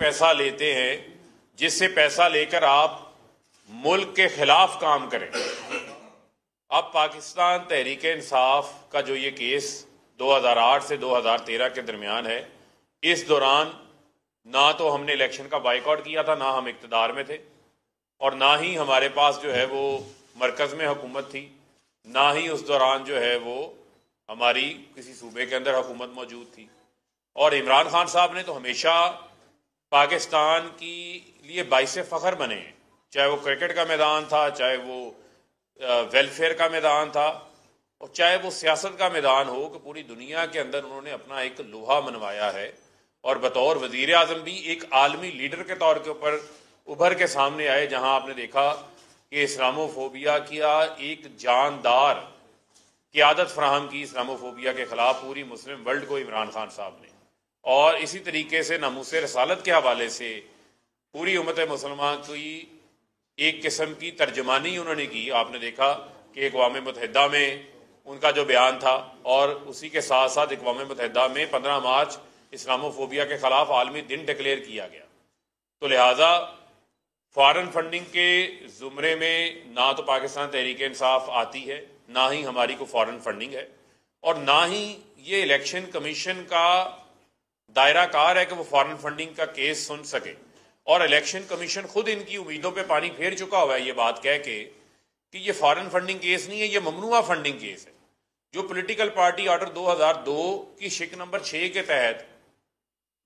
पैसा लेते हैं जिससे पैसा लेकर आप मुल्क के खिलाफ काम करें। अब पाकिस्तान तहरीक इंसाफ का जो ये केस 2008 से 2013 के दरमियान है, इस दौरान ना तो हमने इलेक्शन का बाइकआउट किया था, ना हम इक़्तिदार में थे, और ना ही हमारे पास जो है वो मरकज़ में हुकूमत थी, ना ही उस दौरान जो है वो हमारी किसी सूबे के अंदर हुकूमत मौजूद थी। और इमरान खान साहब ने तो हमेशा पाकिस्तान की लिए बाइसे फ़ख्र बने हैं, चाहे वो क्रिकेट का मैदान था, चाहे वो वेलफेयर का मैदान था, और चाहे वो सियासत का मैदान हो, कि पूरी दुनिया के अंदर उन्होंने अपना एक लोहा मनवाया है। और बतौर वज़ीर आज़म भी एक आलमी लीडर के तौर के ऊपर उभर के सामने आए, जहां आपने देखा कि इस्लामोफोबिया की एक जानदार क़ियादत फराहम की इस्लामोफोबिया के ख़िलाफ़ पूरी मुस्लिम वर्ल्ड को इमरान खान साहब ने। और इसी तरीके से नामूस रसालत के हवाले से पूरी उम्मत मुसलमान की एक किस्म की तर्जमानी उन्होंने की। आपने देखा कि अक़वाम मुत्तहिदा में उनका जो बयान था, और उसी के साथ साथ अक़वाम मुत्तहिदा में 15 मार्च इस्लामोफोबिया के ख़िलाफ़ आलमी दिन डिक्लेयर किया गया। तो लिहाजा फॉरेन फंडिंग के ज़ुमरे में ना तो पाकिस्तान तहरीक इंसाफ आती है, ना ही हमारी को फॉरेन फंडिंग है, और ना ही ये इलेक्शन कमीशन का दायरा कार है कि वो फॉरेन फंडिंग का केस सुन सके। और इलेक्शन कमीशन खुद इनकी उम्मीदों पे पानी फेर चुका हुआ है, ये बात कह के कि ये फॉरेन फंडिंग केस नहीं है, ये ममनुआ फंडिंग केस है। जो पॉलिटिकल पार्टी ऑर्डर 2002 की शिक नंबर 6 के तहत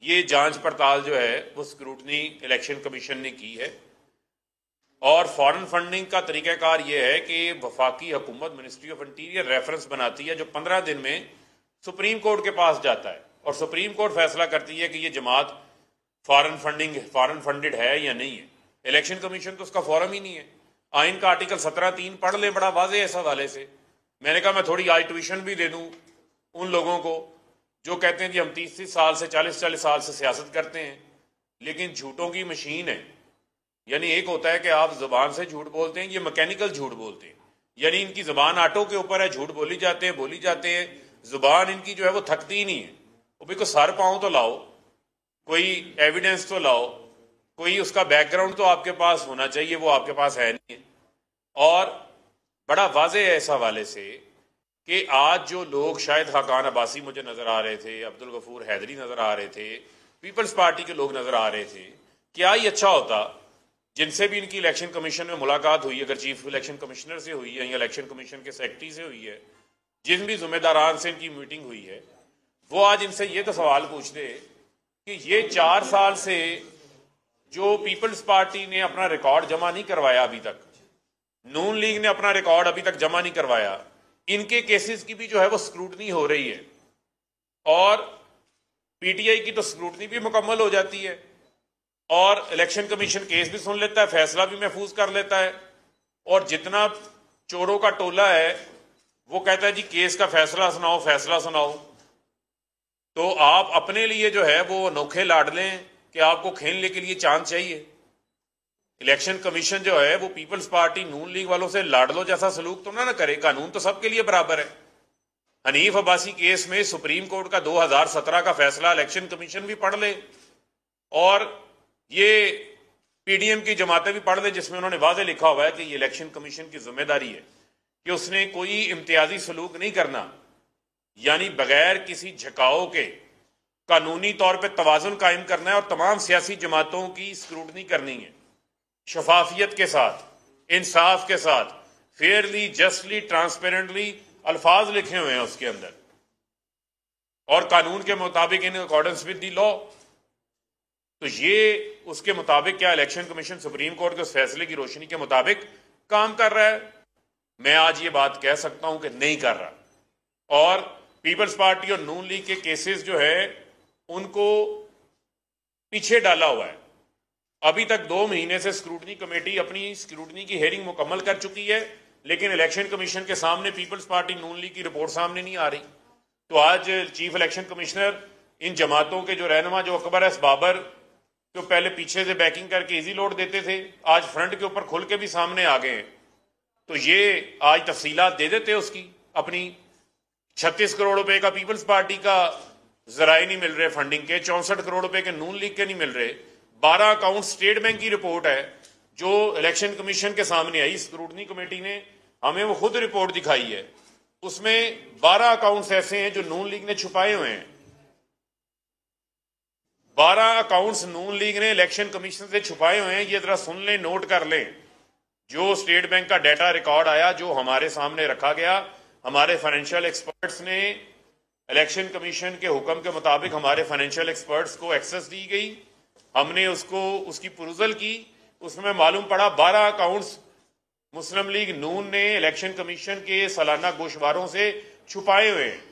ये जांच पड़ताल जो है वो स्क्रूटनी इलेक्शन कमीशन ने की है। और फॉरेन फंडिंग का तरीक़ाकार ये है कि वफाकी हुकूमत मिनिस्ट्री ऑफ इंटीरियर रेफरेंस बनाती है, जो 15 दिन में सुप्रीम कोर्ट के पास जाता है, और सुप्रीम कोर्ट फैसला करती है कि ये जमात फॉरेन फंडेड है या नहीं है। इलेक्शन कमीशन तो उसका फॉरम ही नहीं है। आइन का आर्टिकल 17(3) पढ़ लें, बड़ा वाज़ेह है इस हवाले से। मैंने कहा मैं थोड़ी आज ट्यूशन भी दे दूं उन लोगों को जो कहते हैं कि हम 30 साल से 40 साल से सियासत करते हैं, लेकिन झूठों की मशीन है। यानी एक होता है कि आप ज़बान से झूठ बोलते हैं, ये मैकेनिकल झूठ बोलते हैं, यानी इनकी ज़बान आटो के ऊपर है, झूठ बोली जाते हैं, ज़ुबान इनकी जो है वो थकती नहीं है। वो भी कोई सर पाँव तो लाओ, कोई एविडेंस तो लाओ, कोई उसका बैकग्राउंड तो आपके पास होना चाहिए, वो आपके पास है नहीं है। और बड़ा वाज़ेह है इस हवाले से कि आज जो लोग, शायद खाकान अब्बासी मुझे नज़र आ रहे थे, अब्दुल गफूर हैदरी नज़र आ रहे थे, पीपल्स पार्टी के लोग नज़र आ रहे थे, क्या ही अच्छा होता जिनसे भी इनकी इलेक्शन कमीशन में मुलाकात हुई, अगर चीफ इलेक्शन कमिश्नर से हुई है या इलेक्शन कमीशन के सेक्रेटरी से हुई है, जिन भी जिम्मेदारान से इनकी मीटिंग हुई है, वो आज इनसे ये तो सवाल पूछते कि ये 4 साल से जो पीपल्स पार्टी ने अपना रिकॉर्ड जमा नहीं करवाया, अभी तक नून लीग ने अपना रिकॉर्ड अभी तक जमा नहीं करवाया, इनके केसेस की भी जो है वो स्क्रूटनी हो रही है, और पीटीआई की तो स्क्रूटनी भी मुकम्मल हो जाती है, और इलेक्शन कमीशन केस भी सुन लेता है, फैसला भी महफूज कर लेता है, और जितना चोरों का टोला है वो कहता है जी केस का फैसला सुनाओ। तो आप अपने लिए जो है वो अनोखे लाड लें कि आपको खेलने के लिए चांद चाहिए। इलेक्शन कमीशन जो है वो पीपल्स पार्टी नून लीग वालों से लाडलो जैसा सलूक तो ना करे। कानून तो सबके लिए बराबर है। हनीफ अब्बासी केस में सुप्रीम कोर्ट का 2017 का फैसला इलेक्शन कमीशन भी पढ़ ले, और ये पीडीएम की जमातें भी पढ़ ले, जिसमें उन्होंने वाज़ेह लिखा हुआ है कि ये इलेक्शन कमीशन की जिम्मेदारी है कि उसने कोई इम्तियाजी सलूक नहीं करना, यानी बगैर किसी झकाओ के कानूनी तौर पर तवाज़ुन कायम करना है, और तमाम सियासी जमातों की स्क्रूटनी करनी है, शफाफियत के साथ, इंसाफ के साथ, फेयरली, जस्टली, ट्रांसपेरेंटली अल्फाज लिखे हुए हैं उसके अंदर, और कानून के मुताबिक in accordance with the law. तो ये उसके मुताबिक क्या इलेक्शन कमीशन सुप्रीम कोर्ट के उस फैसले की रोशनी के मुताबिक काम कर रहा है? मैं आज ये बात कह सकता हूं कि नहीं कर रहा। और पीपल्स पार्टी और नून लीग के केसेस जो है उनको पीछे डाला हुआ है। अभी तक 2 महीने से स्क्रूटनी कमेटी अपनी स्क्रूटनी की हेयरिंग मुकम्मल कर चुकी है, लेकिन इलेक्शन कमीशन के सामने पीपल्स पार्टी नून लीग की रिपोर्ट सामने नहीं आ रही। तो आज चीफ इलेक्शन कमिश्नर इन जमातों के जो रहनुमा, जो अकबर एस बाबर, तो पहले पीछे से बैकिंग करके इजी लोड देते थे, आज फ्रंट के ऊपर खुल के भी सामने आ गए हैं। तो ये आज तफसीलात दे देते उसकी अपनी। 36 करोड़ रुपए का पीपल्स पार्टी का जराए नहीं मिल रहे फंडिंग के, 64 करोड़ रुपए के नून लीग के नहीं मिल रहे, 12 अकाउंट स्टेट बैंक की रिपोर्ट है जो इलेक्शन कमीशन के सामने आई, स्क्रूटनी कमेटी ने हमें वो खुद रिपोर्ट दिखाई है। उसमें 12 अकाउंट्स ऐसे हैं जो नून लीग ने छुपाए हुए हैं। 12 अकाउंट्स नून लीग ने इलेक्शन कमीशन से छुपाए हुए हैं। ये जरा सुन लें, नोट कर लें। जो स्टेट बैंक का डाटा रिकॉर्ड आया, जो हमारे सामने रखा गया, हमारे फाइनेंशियल एक्सपर्ट्स ने, इलेक्शन कमीशन के हुक्म के मुताबिक हमारे फाइनेंशियल एक्सपर्ट्स को एक्सेस दी गई, हमने उसकी पुरुजल की। उसमें मालूम पड़ा 12 अकाउंट्स मुस्लिम लीग नून ने इलेक्शन कमीशन के सालाना गोशवारों से छुपाए हुए हैं।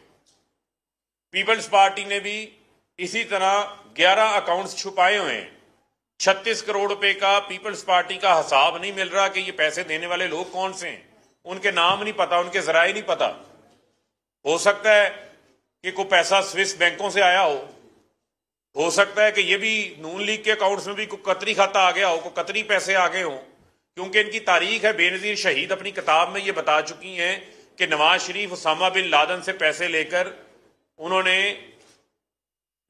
पीपल्स पार्टी ने भी इसी तरह 11 अकाउंट्स छुपाए हुए हैं। 36 करोड़ रुपए का पीपल्स पार्टी का हिसाब नहीं मिल रहा कि ये पैसे देने वाले लोग कौन से हैं। उनके नाम नहीं पता, उनके जराए नहीं पता। हो सकता है कि कोई पैसा स्विस बैंकों से आया हो सकता है कि ये भी नून लीग के अकाउंट्स में भी कोई कतरी खाता आ गया हो, कोई कतरी पैसे आ गए हों, क्योंकि इनकी तारीख है। बेनजीर शहीद अपनी किताब में ये बता चुकी हैं कि नवाज शरीफ उसामा बिन लादेन से पैसे लेकर उन्होंने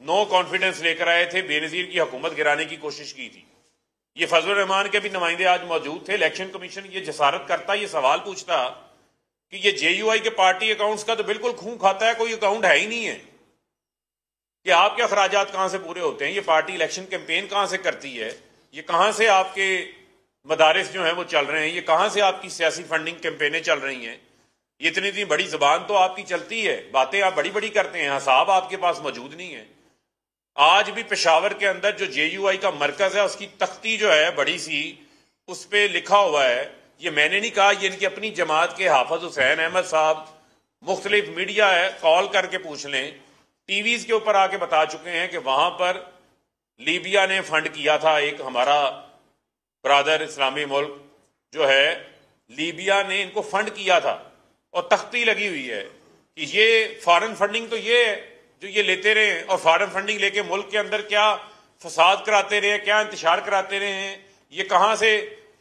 नो कॉन्फिडेंस लेकर आए थे, बेनजीर की हुकूमत गिराने की कोशिश की थी। ये फजलुर रहमान के भी नुमाइंदे आज मौजूद थे। इलेक्शन कमीशन ये जसारत करता, ये सवाल पूछता कि ये JUI के पार्टी अकाउंट्स का तो बिल्कुल खून खाता है, कोई अकाउंट है ही नहीं है कि आपके अखराजात कहां से पूरे होते हैं, ये पार्टी इलेक्शन कैंपेन कहां से करती है, ये कहां से आपके मदारिस जो हैं वो चल रहे हैं, ये कहां से आपकी सियासी फंडिंग कैंपेनें चल रही हैं। ये इतनी बड़ी जबान तो आपकी चलती है, बातें आप बड़ी बड़ी करते हैं, हिसाब आपके पास मौजूद नहीं है। आज भी पेशावर के अंदर जो JUI का मरकज है उसकी तख्ती जो है बड़ी सी, उस पर लिखा हुआ है, ये मैंने नहीं कहा, ये इनकी अपनी जमात के हाफिज हुसैन अहमद साहब मुख्तलिफ मीडिया है, कॉल करके पूछ लें, टीवीज के ऊपर आके बता चुके हैं कि वहां पर लीबिया ने फंड किया था। एक हमारा ब्रादर इस्लामी मुल्क जो है, लीबिया ने इनको फंड किया था और तख्ती लगी हुई है कि ये फॉरेन फंडिंग तो ये है जो ये लेते रहे, और फॉरेन फंडिंग लेके मुल्क के अंदर क्या फसाद कराते रहे, क्या इंतशार कराते रहे हैं। ये कहां से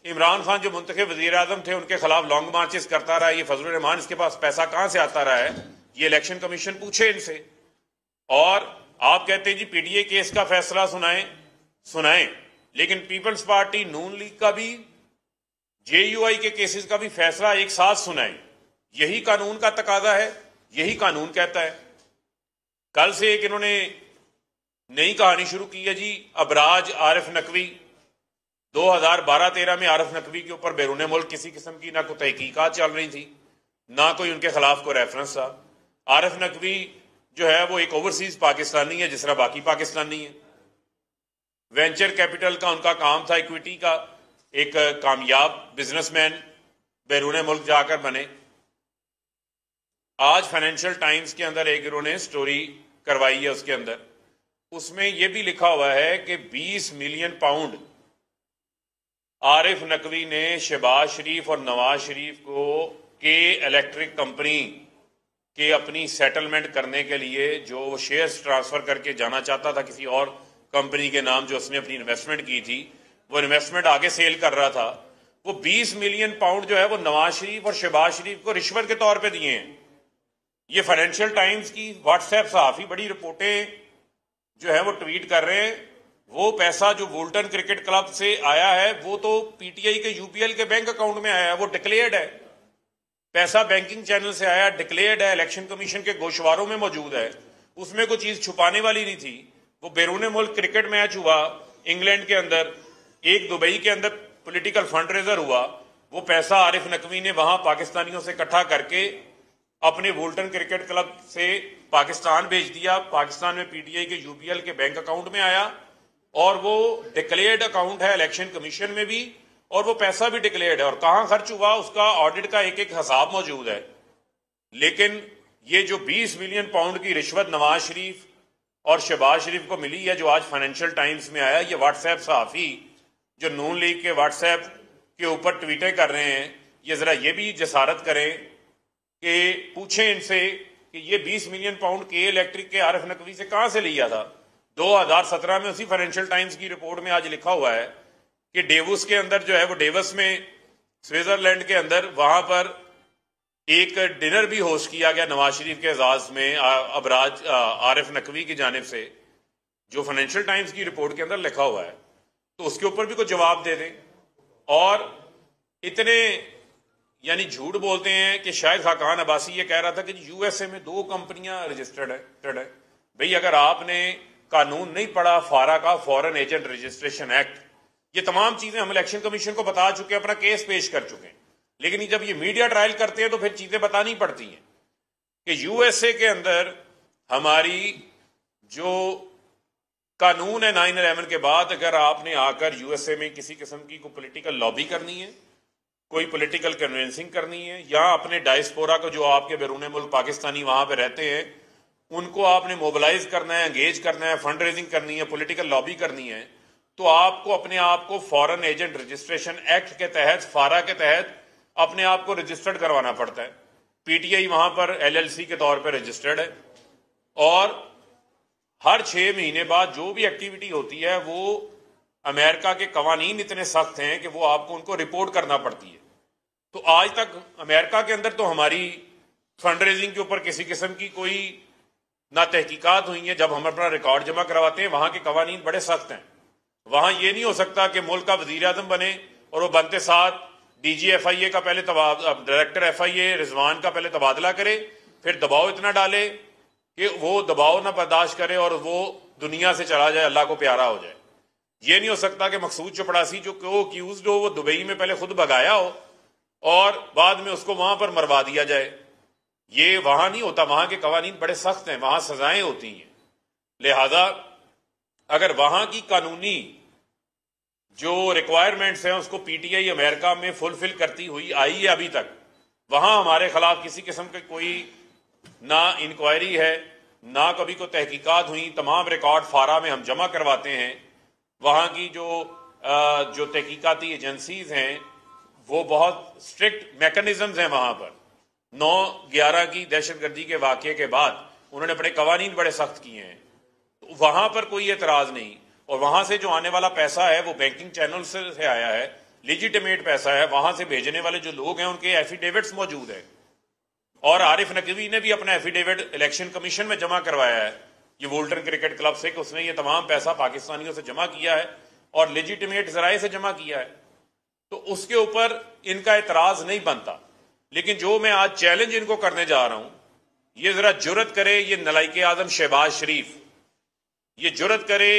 इमरान खान जो मुंतखब वजीर आजम थे उनके खिलाफ लॉन्ग मार्चेस करता रहा, ये फजलुर रहमान इसके पास पैसा कहां से आता रहा है, ये इलेक्शन कमीशन पूछे इनसे। और आप कहते हैं जी PTI केस का फैसला सुनाएं, लेकिन पीपल्स पार्टी नून लीग का भी JUI के केसेस का भी फैसला एक साथ सुनाएं। यही कानून का तकाजा है, यही कानून कहता है। कल से एक इन्होंने नई कहानी शुरू की है जी, अबराज आरिफ नकवी। 2012-13 में आरिफ नकवी के ऊपर बैरून मुल्क किसी किस्म की ना कोई तहकीकात चल रही थी, ना कोई उनके खिलाफ कोई रेफरेंस था। आरिफ नकवी जो है वो एक ओवरसीज पाकिस्तानी है जिस तरह बाकी पाकिस्तानी है। वेंचर कैपिटल का उनका काम था, इक्विटी का एक कामयाब बिजनेसमैन बैरून मुल्क जाकर बने। आज फाइनेंशियल टाइम्स के अंदर एक इन्होंने स्टोरी करवाई है, उसके अंदर उसमें यह भी लिखा हुआ है कि 20 मिलियन पाउंड आरिफ नकवी ने शहबाज शरीफ और नवाज शरीफ को के इलेक्ट्रिक कंपनी के अपनी सेटलमेंट करने के लिए जो वो शेयर्स ट्रांसफर करके जाना चाहता था किसी और कंपनी के नाम, जो उसने अपनी इन्वेस्टमेंट की थी, वो इन्वेस्टमेंट आगे सेल कर रहा था। वो 20 मिलियन पाउंड जो है वो नवाज शरीफ और शहबाज शरीफ को रिश्वत के तौर पे दिए हैं। ये फाइनेंशियल टाइम्स की व्हाट्सएप सहाफी बड़ी रिपोर्टें जो है वो ट्वीट कर रहे हैं। वो पैसा जो वोल्टन क्रिकेट क्लब से आया है वो तो PTI के UPL के बैंक अकाउंट में आया है, वो डिक्लेयर्ड है। पैसा बैंकिंग चैनल से आया, डिक्लेयर्ड है, इलेक्शन कमीशन के गोशवारों में मौजूद है। उसमें कोई चीज छुपाने वाली नहीं थी। वो बैरून मुल्क क्रिकेट मैच हुआ इंग्लैंड के अंदर, एक दुबई के अंदर पॉलिटिकल फंड रेजर हुआ, वो पैसा आरिफ नकवी ने वहां पाकिस्तानियों से इकट्ठा करके अपने वोल्टन क्रिकेट क्लब से पाकिस्तान भेज दिया। पाकिस्तान में PTI के UPL के बैंक अकाउंट में आया और वो डिक्लेयर्ड अकाउंट है इलेक्शन कमीशन में भी, और वो पैसा भी डिक्लेयर्ड है और कहां खर्च हुआ उसका ऑडिट का एक एक हिसाब मौजूद है। लेकिन ये जो 20 मिलियन पाउंड की रिश्वत नवाज शरीफ और शहबाज शरीफ को मिली है, जो आज फाइनेंशियल टाइम्स में आया, ये व्हाट्सएप सहाफी जो नून लीग के व्हाट्सएप के ऊपर ट्वीटें कर रहे हैं, ये जरा ये भी जसारत करें कि पूछें इनसे कि ये 20 मिलियन पाउंड के इलेक्ट्रिक के आरिफ नकवी से कहां से लिया था। 2017 में उसी फाइनेंशियल टाइम्स की रिपोर्ट में आज लिखा हुआ है कि डेवोस के अंदर जो है वो डेवस में स्विट्जरलैंड के अंदर वहां पर एक डिनर भी होस्ट किया गया नवाज शरीफ के एजाज में अबराज आरिफ नकवी की जानिब से, जो फाइनेंशियल टाइम्स की रिपोर्ट के अंदर लिखा हुआ है। तो उसके ऊपर भी कोई जवाब दे दें। और इतने यानी झूठ बोलते हैं कि शायद खाकान अब्बासी ये कह रहा था कि यूएसए में 2 कंपनियां रजिस्टर्ड है। भाई अगर आपने कानून नहीं पढ़ा फारा का, फॉरेन एजेंट रजिस्ट्रेशन एक्ट, ये तमाम चीजें हम इलेक्शन कमीशन को बता चुके हैं, अपना केस पेश कर चुके हैं, लेकिन जब ये मीडिया ट्रायल करते हैं तो फिर चीजें बतानी पड़ती हैं कि यूएसए के अंदर हमारी जो कानून है 9/11 के बाद, अगर आपने आकर यूएसए में किसी किस्म की कोई पॉलिटिकल लॉबी करनी है, कोई पॉलिटिकल कन्विंसिंग करनी है, या अपने डायस्पोरा को जो आपके बैरून मुल्क पाकिस्तानी वहां पे रहते हैं उनको आपने मोबिलाइज करना है, एंगेज करना है, फंड रेजिंग करनी है, पॉलिटिकल लॉबी करनी है, तो आपको अपने आप को फॉरेन एजेंट रजिस्ट्रेशन एक्ट के तहत, फारा के तहत अपने आप को रजिस्टर्ड करवाना पड़ता है। पीटीआई वहां पर एलएलसी के तौर पर रजिस्टर्ड है और हर 6 महीने बाद जो भी एक्टिविटी होती है वो अमेरिका के कवानीन इतने सख्त हैं कि वो आपको उनको रिपोर्ट करना पड़ती है। तो आज तक अमेरिका के अंदर तो हमारी फंड रेजिंग के ऊपर किसी किस्म की कोई ना तहकीकात हुई है। जब हम अपना रिकॉर्ड जमा करवाते हैं वहां के कवानीन बड़े सख्त हैं। वहां ये नहीं हो सकता कि मुल्क का वजीर आजम बने और वो बनते साथ डीजी FIA का पहले डायरेक्टर FIA रिजवान का पहले तबादला करे, फिर दबाव इतना डाले कि वो दबाव ना बर्दाश्त करे और वो दुनिया से चला जाए, अल्लाह को प्यारा हो जाए। ये नहीं हो सकता कि मकसूद चपड़ासी जो अक्यूज्ड हो वो दुबई में पहले खुद भगाया हो और बाद में उसको वहां पर मरवा दिया जाए। ये वहां नहीं होता, वहां के कवानीन बड़े सख्त हैं, वहां सजाएं होती हैं। लिहाजा अगर वहां की कानूनी जो रिक्वायरमेंट्स हैं उसको पीटीआई अमेरिका में फुलफिल करती हुई आई है अभी तक, वहां हमारे खिलाफ किसी किस्म की कोई ना इंक्वायरी है, ना कभी कोई तहकीकात हुई। तमाम रिकॉर्ड फारा में हम जमा करवाते हैं। वहां की जो तहकीकाती एजेंसीज हैं वो बहुत स्ट्रिक्ट मैकेनिज्म्स हैं वहां पर। 9/11 की दहशतगर्दी के वाक़े के बाद उन्होंने अपने कवानीन बड़े सख्त किए हैं, तो वहां पर कोई एतराज नहीं। और वहां से जो आने वाला पैसा है वो बैंकिंग चैनल से आया है, लिजिटिमेट पैसा है। वहां से भेजने वाले जो लोग हैं उनके एफिडेविट्स मौजूद है और आरिफ नकवी ने भी अपना एफिडेविट इलेक्शन कमीशन में जमा करवाया है, ये वोल्टन क्रिकेट क्लब से, कि उसने ये तमाम पैसा पाकिस्तानियों से जमा किया है और लेजिटिमेट जराए से जमा किया है। तो उसके ऊपर इनका एतराज नहीं बनता। लेकिन जो मैं आज चैलेंज इनको करने जा रहा हूं, ये जरा जुर्रत करे, ये नलाइके आजम शहबाज शरीफ ये जुर्रत करे